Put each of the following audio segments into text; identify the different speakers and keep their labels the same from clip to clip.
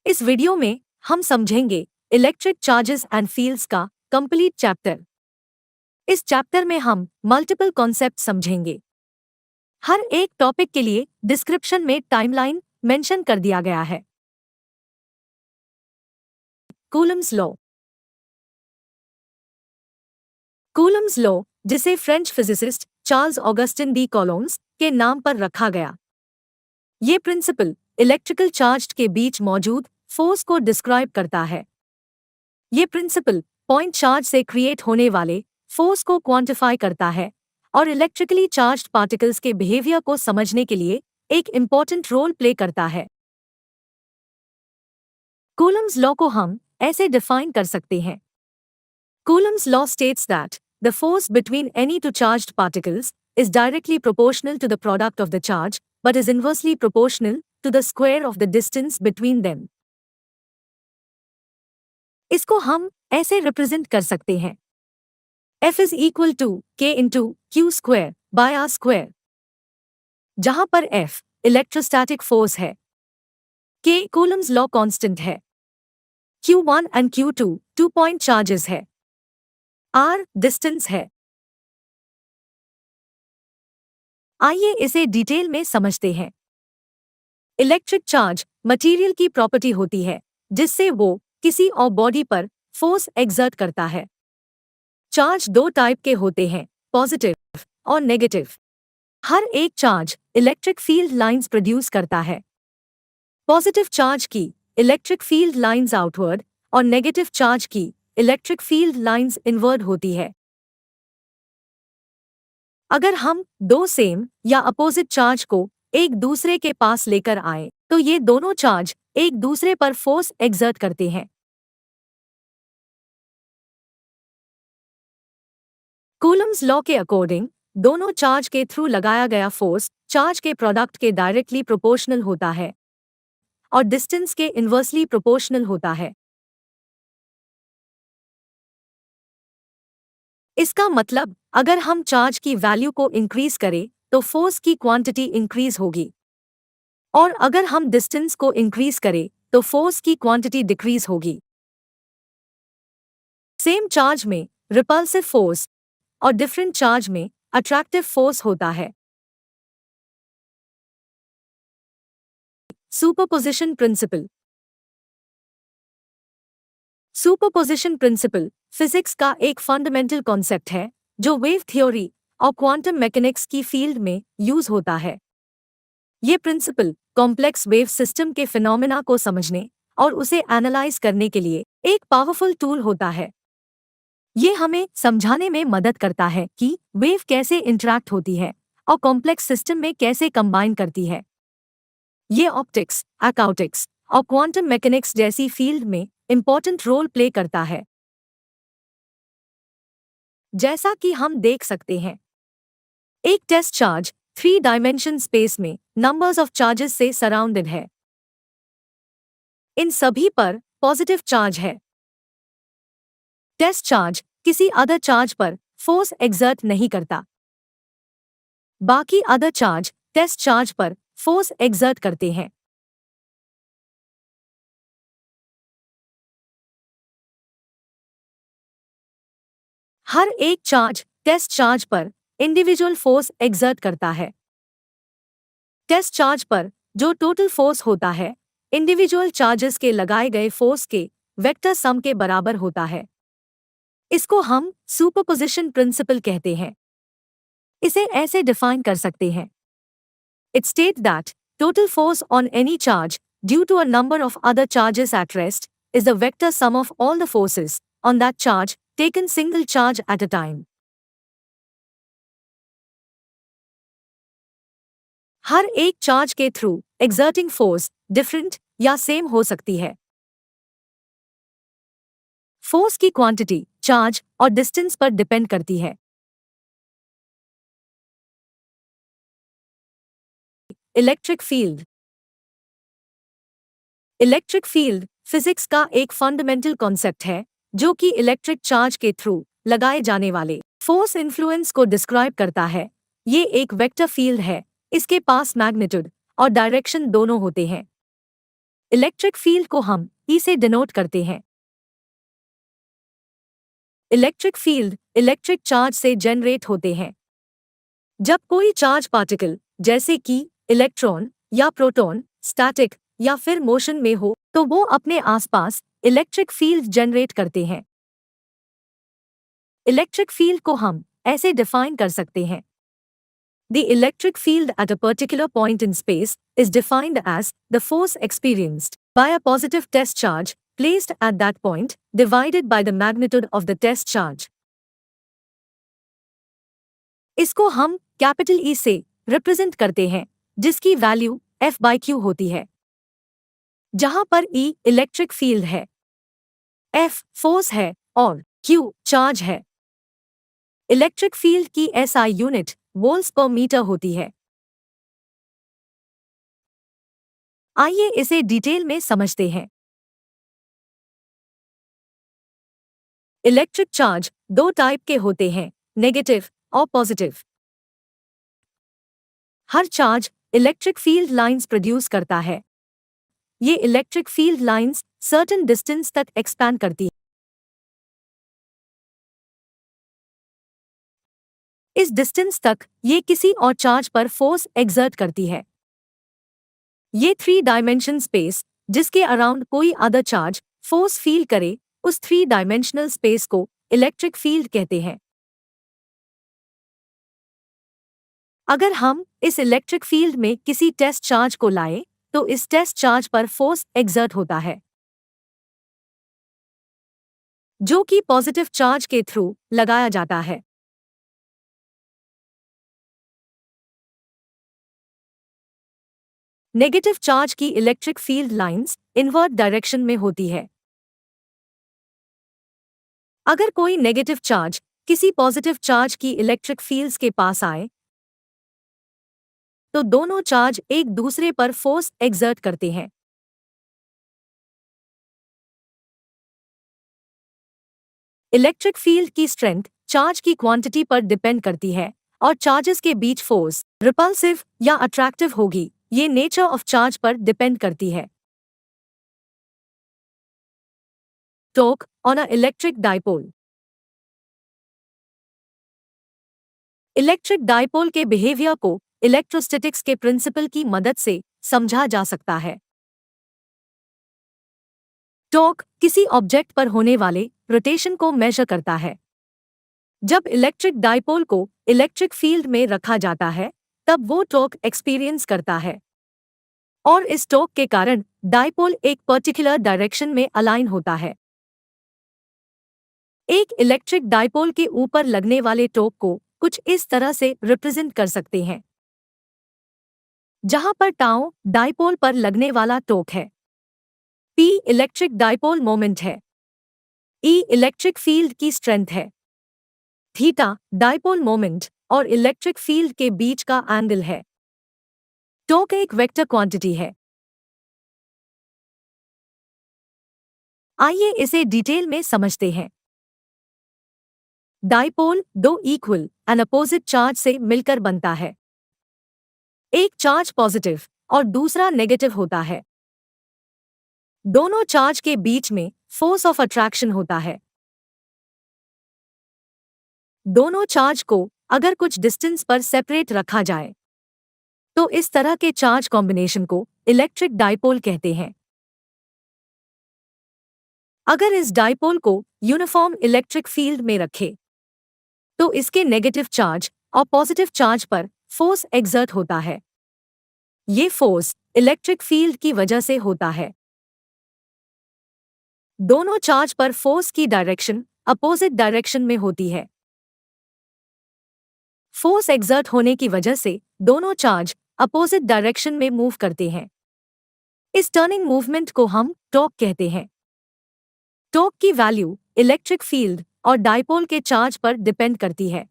Speaker 1: इस वीडियो में हम समझेंगे इलेक्ट्रिक चार्जेस एंड फील्ड्स का कंप्लीट चैप्टर। इस चैप्टर में हम मल्टीपल कॉन्सेप्ट समझेंगे। हर एक टॉपिक के लिए डिस्क्रिप्शन में टाइमलाइन मेंशन कर दिया गया है। Coulomb's law. कूलम्स लॉ, जिसे French physicist Charles Augustin de Coulomb's के नाम पर रखा गया, ये प्रिंसिपल इलेक्ट्रिकल चार्ज के बीच मौजूद फोर्स को डिस्क्राइब करता है। ये प्रिंसिपल पॉइंट चार्ज से क्रिएट होने वाले फोर्स को क्वांटिफाई करता है और इलेक्ट्रिकली चार्ज्ड पार्टिकल्स के बिहेवियर को समझने के लिए एक इम्पॉर्टेंट रोल प्ले करता है। कूलम्स लॉ को हम ऐसे डिफाइन कर सकते हैं। Coulomb's law states that the force between any two charged particles is directly proportional to the product of the charge, but is inversely proportional to the square of the distance between them. इसको हम ऐसे represent कर सकते हैं। F is equal to K into Q square by R square, जहां पर F electrostatic force है, K Coulomb's law constant है, Q1 and Q2 two point charges है, R डिस्टेंस है। आइए इसे डिटेल में समझते हैं। इलेक्ट्रिक चार्ज मटेरियल की प्रॉपर्टी होती है जिससे वो किसी और बॉडी पर फोर्स एक्सर्ट करता है। चार्ज दो टाइप के होते हैं, पॉजिटिव और नेगेटिव। हर एक charge electric field lines produce करता है। पॉजिटिव चार्ज की इलेक्ट्रिक फील्ड लाइंस आउटवर्ड और नेगेटिव चार्ज की इलेक्ट्रिक फील्ड लाइंस इनवर्ड होती है। अगर हम दो सेम या अपोजिट चार्ज को एक दूसरे के पास लेकर आए तो ये दोनों चार्ज एक दूसरे पर फोर्स एक्सर्ट करते हैं। कूलम्स लॉ के अकॉर्डिंग दोनों चार्ज के थ्रू लगाया गया फोर्स चार्ज के प्रोडक्ट के डायरेक्टली प्रोपोर्शनल होता है और डिस्टेंस के इनवर्सली प्रोपोर्शनल होता है। इसका मतलब अगर हम चार्ज की वैल्यू को इंक्रीज करें तो फोर्स की क्वांटिटी इंक्रीज होगी, और अगर हम डिस्टेंस को इंक्रीज करें तो फोर्स की क्वांटिटी डिक्रीज होगी। सेम चार्ज में रिपल्सिव फोर्स और डिफरेंट चार्ज में अट्रैक्टिव फोर्स होता है। Superposition principle. Superposition principle physics का एक फंडामेंटल कॉन्सेप्ट है जो वेव थ्योरी और क्वांटम मैकेनिक्स की फील्ड में यूज होता है। ये प्रिंसिपल कॉम्प्लेक्स वेव सिस्टम के फिनोमेना को समझने और उसे एनालाइज करने के लिए एक पावरफुल टूल होता है। ये हमें समझाने में मदद करता है कि वेव कैसे इंटरैक्ट होती है और कॉम्प्लेक्स सिस्टम में कैसे कंबाइन करती है। ये ऑप्टिक्स, अकाउटिक्स और क्वांटम मैकेनिक्स जैसी फील्ड में इंपॉर्टेंट रोल प्ले करता है। जैसा कि हम देख सकते हैं, एक टेस्ट चार्ज 3 डायमेंशन स्पेस में नंबर्स ऑफ चार्जेस से सराउंडेड है। इन सभी पर पॉजिटिव चार्ज है। टेस्ट चार्ज किसी अदर चार्ज पर फोर्स एक्सर्ट नहीं करता। बाकी अदर चार्ज टेस्ट चार्ज पर फोर्स एक्सर्ट करते हैं। हर एक चार्ज टेस्ट चार्ज पर इंडिविजुअल फोर्स एक्सर्ट करता है। टेस्ट चार्ज पर जो टोटल फोर्स होता है इंडिविजुअल चार्जेस के लगाए गए फोर्स के वेक्टर सम के बराबर होता है। इसको हम सुपरपोजिशन प्रिंसिपल कहते हैं। इसे ऐसे डिफाइन कर सकते हैं। It state that total force on any charge due to a number of other charges at rest is the vector sum of all the forces on that charge taken single charge at a time. हर एक charge के through exerting force different या same हो सकती है। Force की quantity charge और distance पर डिपेंड करती है। Electric field. Electric field physics का एक फंडामेंटल कॉन्सेप्ट है जो कि इलेक्ट्रिक चार्ज के थ्रू लगाए जाने वाले फोर्स इन्फ्लुएंस को डिस्क्राइब करता है। ये एक वेक्टर फील्ड है। इसके पास मैग्नीट्यूड और डायरेक्शन दोनों होते हैं। इलेक्ट्रिक फील्ड को हम ई से डिनोट करते हैं। इलेक्ट्रिक फील्ड इलेक्ट्रिक चार्ज से जनरेट होते हैं। जब कोई चार्ज पार्टिकल जैसे कि इलेक्ट्रॉन या प्रोटॉन स्टैटिक या फिर मोशन में हो तो वो अपने आसपास इलेक्ट्रिक फील्ड जनरेट करते हैं। इलेक्ट्रिक फील्ड को हम ऐसे डिफाइन कर सकते हैं। The electric field at a particular point in space is defined as the force experienced by a positive test charge placed at that point divided by the magnitude of the test charge. इसको हम capital E से represent करते हैं जिसकी value F/Q होती है, जहां पर E इलेक्ट्रिक फील्ड है, F फोर्स है और Q चार्ज है। इलेक्ट्रिक फील्ड की SI यूनिट वोल्ट्स पर मीटर होती है। आइए इसे डिटेल में समझते हैं। इलेक्ट्रिक चार्ज दो टाइप के होते हैं, नेगेटिव और पॉजिटिव। हर charge electric field lines produce करता है। ये electric field lines certain distance तक एक्सपैंड करती हैं। इस डिस्टेंस तक ये किसी और चार्ज पर फोर्स एक्सर्ट करती है। ये 3 डायमेंशन स्पेस जिसके अराउंड कोई अदर चार्ज फोर्स फील करे उस 3 डायमेंशनल स्पेस को इलेक्ट्रिक फील्ड कहते हैं। अगर हम इस इलेक्ट्रिक फील्ड में किसी टेस्ट चार्ज को लाएं तो इस टेस्ट चार्ज पर फोर्स एक्सर्ट होता है जो कि पॉजिटिव चार्ज के थ्रू लगाया जाता है। नेगेटिव चार्ज की electric field lines invert direction में होती है। अगर कोई नेगेटिव चार्ज किसी पॉजिटिव चार्ज की इलेक्ट्रिक फील्ड्स के पास आए तो दोनों चार्ज एक दूसरे पर फोर्स एक्सर्ट करते हैं। इलेक्ट्रिक फील्ड की स्ट्रेंथ चार्ज की क्वांटिटी पर डिपेंड करती है और चार्जेस के बीच फोर्स रिपल्सिव या अट्रैक्टिव होगी, ये नेचर ऑफ चार्ज पर डिपेंड करती है। Torque on a electric dipole. Electric dipole के बिहेवियर को इलेक्ट्रोस्टैटिक्स के प्रिंसिपल की मदद से समझा जा सकता है। टॉर्क किसी ऑब्जेक्ट पर होने वाले रोटेशन को मेजर करता है। जब इलेक्ट्रिक डाइपोल को इलेक्ट्रिक फील्ड में रखा जाता है तब वो टॉर्क एक्सपीरियंस करता है और इस टॉर्क के कारण डाइपोल एक पर्टिकुलर डायरेक्शन में अलाइन होता है। एक इलेक्ट्रिक डाइपोल के ऊपर लगने वाले टॉर्क को कुछ इस तरह से रिप्रेजेंट कर सकते हैं, जहां पर टाउ डाइपोल पर लगने वाला टॉर्क है, P इलेक्ट्रिक डाइपोल मोमेंट है, E इलेक्ट्रिक फील्ड की स्ट्रेंथ है, थीटा डाइपोल मोमेंट और इलेक्ट्रिक फील्ड के बीच का एंगल है। टॉर्क एक वेक्टर क्वांटिटी है। आइए इसे डिटेल में समझते हैं। डाइपोल दो इक्वल एंड अपोजिट चार्ज से मिलकर बनता है। एक चार्ज पॉजिटिव और दूसरा नेगेटिव होता है। दोनों चार्ज के बीच में फोर्स ऑफ अट्रैक्शन होता है। दोनों चार्ज को अगर कुछ डिस्टेंस पर सेपरेट रखा जाए तो इस तरह के चार्ज कॉम्बिनेशन को इलेक्ट्रिक डाइपोल कहते हैं। अगर इस डाइपोल को यूनिफॉर्म इलेक्ट्रिक फील्ड में रखें तो इसके नेगेटिव चार्ज और पॉजिटिव चार्ज पर फोर्स एक्सर्ट होता है। ये फोर्स इलेक्ट्रिक फील्ड की वजह से होता है। दोनों चार्ज पर फोर्स की डायरेक्शन अपोजिट डायरेक्शन में होती है। फोर्स एक्सर्ट होने की वजह से दोनों चार्ज अपोजिट डायरेक्शन में मूव करते हैं। इस टर्निंग मूवमेंट को हम टॉर्क कहते हैं। टॉर्क की वैल्यू इलेक्ट्रिक फील्ड और डाइपोल के चार्ज पर डिपेंड करती है।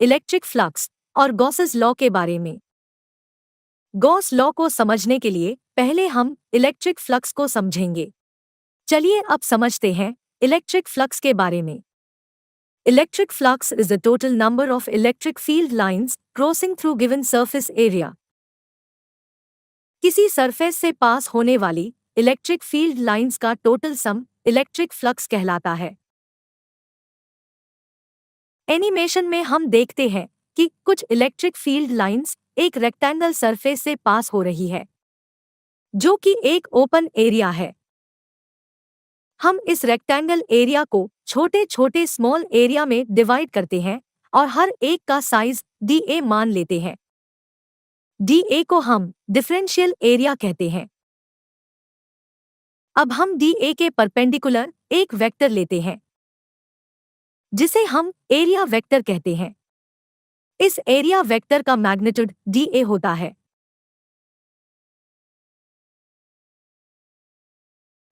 Speaker 1: इलेक्ट्रिक फ्लक्स और गॉसेस लॉ के बारे में। गॉस लॉ को समझने के लिए पहले हम इलेक्ट्रिक फ्लक्स को समझेंगे। चलिए अब समझते हैं इलेक्ट्रिक फ्लक्स के बारे में। Electric flux is the total number of electric field lines crossing through given surface area. किसी सरफेस से पास होने वाली इलेक्ट्रिक फील्ड लाइंस का टोटल सम इलेक्ट्रिक फ्लक्स कहलाता है। एनिमेशन में हम देखते हैं कि कुछ इलेक्ट्रिक फील्ड लाइंस एक रेक्टेंगल सरफेस से पास हो रही है, जो कि एक ओपन एरिया है। हम इस रेक्टेंगल एरिया को छोटे छोटे स्मॉल एरिया में डिवाइड करते हैं और हर एक का साइज dA मान लेते हैं। dA को हम डिफरेंशियल एरिया कहते हैं। अब हम dA के परपेंडिकुलर एक वेक्टर लेते हैं, जिसे हम एरिया वेक्टर कहते हैं। इस एरिया वेक्टर का मैग्नीट्यूड dA होता है।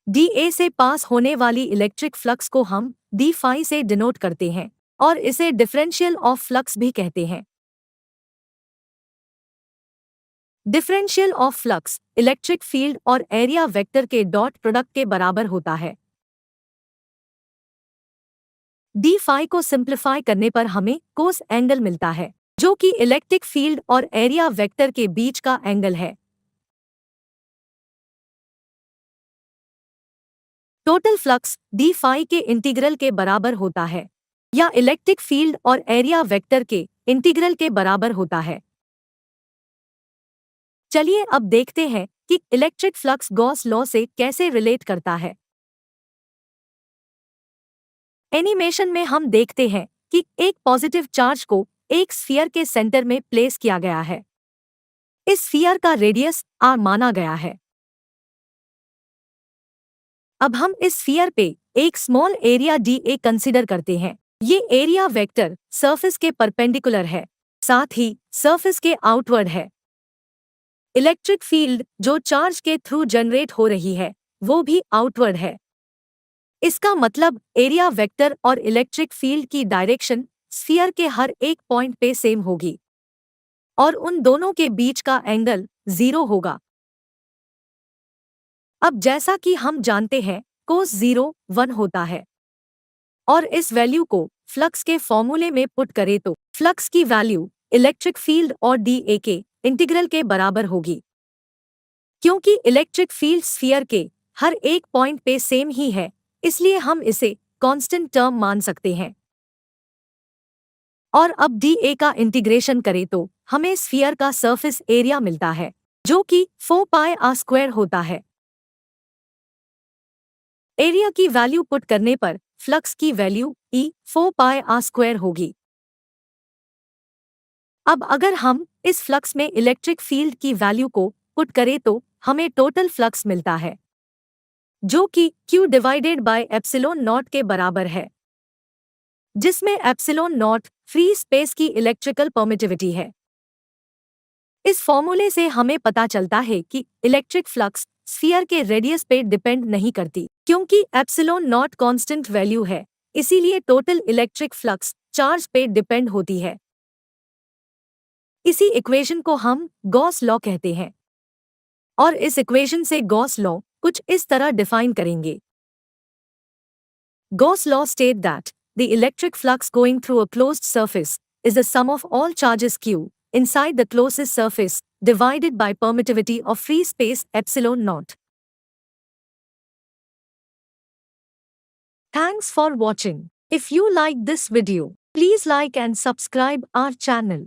Speaker 1: dA से पास होने वाली इलेक्ट्रिक फ्लक्स को हम d phi से डिनोट करते हैं और इसे डिफरेंशियल ऑफ फ्लक्स भी कहते हैं। Differential of flux electric field और एरिया वेक्टर के डॉट प्रोडक्ट के बराबर होता है। d phi को सिंप्लीफाई करने पर हमें कोस एंगल मिलता है, जो कि इलेक्ट्रिक फील्ड और एरिया वेक्टर के बीच का एंगल है। टोटल फ्लक्स d phi के इंटीग्रल के बराबर होता है या इलेक्ट्रिक फील्ड और एरिया वेक्टर के इंटीग्रल के बराबर होता है। चलिए अब देखते हैं कि इलेक्ट्रिक फ्लक्स गॉस लॉ से कैसे रिलेट करता है। एनिमेशन में हम देखते हैं कि एक पॉजिटिव चार्ज को एक स्फीयर के सेंटर में प्लेस किया गया है। इस स्फीयर का रेडियस r माना गया है। अब हम इस स्फीयर पे एक स्मॉल एरिया dA कंसीडर करते हैं। ये एरिया वेक्टर सरफेस के परपेंडिकुलर है, साथ ही सरफेस के आउटवर्ड है। इलेक्ट्रिक फील्ड जो चार्ज के थ्रू जनरेट हो रही है, वो भी आउटवर्ड है। इसका मतलब एरिया वेक्टर और इलेक्ट्रिक फील्ड की डायरेक्शन स्फीयर के हर एक पॉइंट पे सेम होगी और उन दोनों के बीच का एंगल 0 होगा। अब जैसा कि हम जानते हैं, कोस 0 1 होता है और इस वैल्यू को फ्लक्स के फॉर्मूले में पुट करें तो फ्लक्स की वैल्यू इलेक्ट्रिक फील्ड और dA के इंटीग्रल के बराबर होगी। क्योंकि इलेक्ट्रिक फील्ड स्फीयर के हर एक पॉइंट पे सेम ही है, इसलिए हम इसे कांस्टेंट टर्म मान सकते हैं। और अब dA का इंटीग्रेशन करें तो हमें स्फीयर का सरफेस एरिया मिलता है, जो कि 4 pi r² होता है। एरिया की वैल्यू पुट करने पर फ्लक्स की वैल्यू E 4 pi r² होगी। अब अगर हम इस फ्लक्स में इलेक्ट्रिक फील्ड की वैल्यू को पुट करें तो हमें टोटल फ्लक्स मिलता है, जो कि Q divided by epsilon not के बराबर है, जिसमें एप्सिलॉन नॉट फ्री स्पेस की इलेक्ट्रिकल परमिटिविटी है। इस फॉर्मूले से हमें पता चलता है कि इलेक्ट्रिक फ्लक्स स्फीयर के रेडियस पे डिपेंड नहीं करती, क्योंकि एप्सिलॉन नॉट कांस्टेंट वैल्यू है, इसीलिए टोटल इलेक्ट्रिक फ्लक्स चार्ज पे डिपेंड होती है। इसी इक्वेशन को हम गॉस लॉ कहते हैं और इस इक्वेशन से गॉस लॉ कुछ इस तरह डिफाइन करेंगे। Gauss law state that the electric flux going through a closed surface is the sum of all charges q inside the closest surface divided by permittivity of free space epsilon naught. Thanks for watching. If you like this video, please like and subscribe our channel.